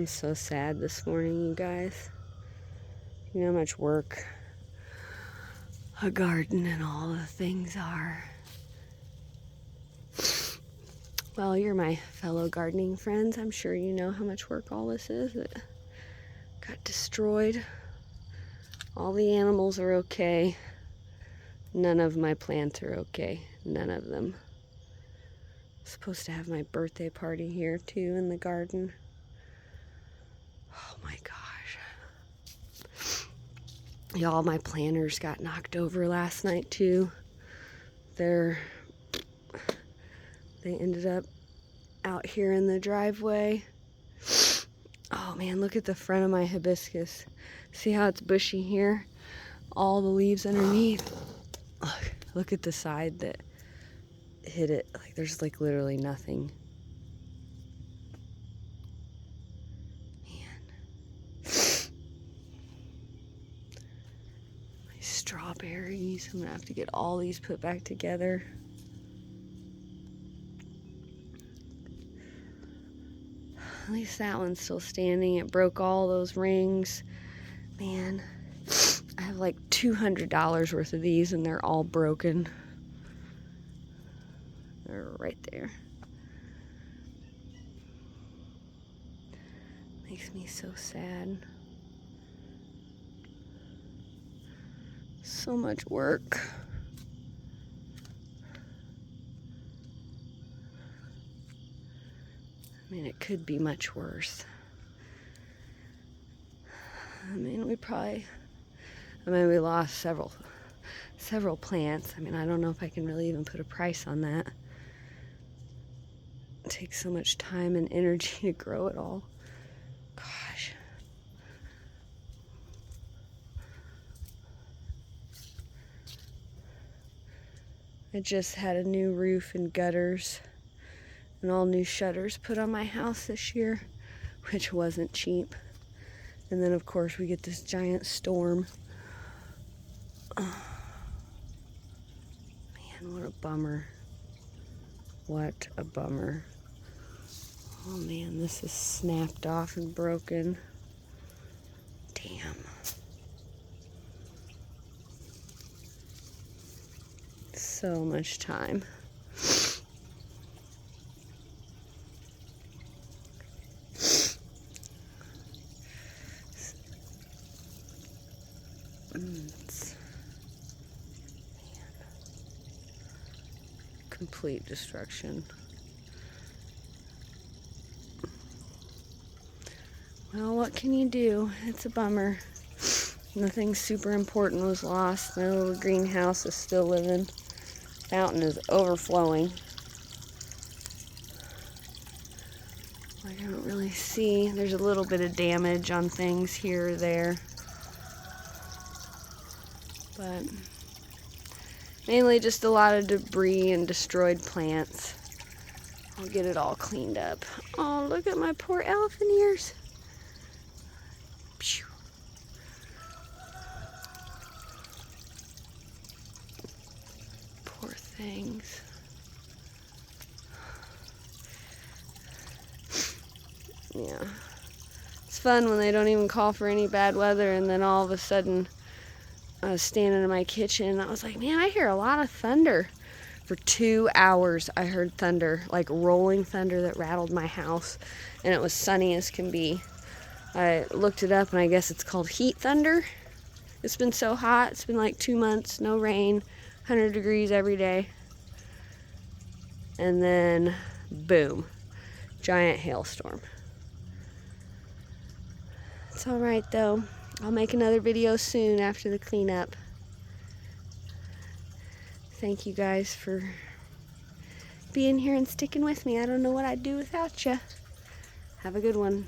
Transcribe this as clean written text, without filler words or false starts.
I'm so sad this morning, you guys. You know how much work a garden and all the things are. Well, you're my fellow gardening friends. I'm sure you know how much work all this is. It got destroyed. All the animals are okay. None of my plants are okay. None of them. I'm supposed to have my birthday party here too in the garden. Oh my gosh. Y'all, my planters got knocked over last night too. They ended up out here in the driveway. Oh man, look at the front of my hibiscus. See how it's bushy here? All the leaves underneath. Look at the side that hit it. Like there's like literally nothing. Strawberries. I'm gonna have to get all these put back together. At least that one's still standing. It broke all those rings. Man, I have like $200 worth of these and they're all broken. They're right there. Makes me so sad. So much work. I mean, it could be much worse. I mean, we lost several plants. I mean, I don't know if I can really even put a price on that. It takes so much time and energy to grow it all. Gosh. I just had a new roof and gutters and all new shutters put on my house this year, which wasn't cheap. And then of course we get this giant storm. Oh, man, what a bummer. What a bummer. Oh man, this is snapped off and broken. Damn. So much time. Complete destruction. Well, what can you do? It's a bummer. Nothing super important was lost. My little greenhouse is still living. Fountain is overflowing. I don't really see. There's a little bit of damage on things here or there. But mainly just a lot of debris and destroyed plants. I'll get it all cleaned up. Oh, look at my poor elephant ears. Phew. Poor things. Yeah. It's fun when they don't even call for any bad weather and then all of a sudden I was standing in my kitchen and I was like, man, I hear a lot of thunder. For 2 hours I heard thunder, like rolling thunder that rattled my house, and it was sunny as can be. I looked it up and I guess it's called heat thunder. It's been so hot. It's been like 2 months, no rain, 100 degrees every day. And then boom, giant hailstorm. It's all right though. I'll make another video soon after the cleanup. Thank you guys for being here and sticking with me. I don't know what I'd do without you. Have a good one.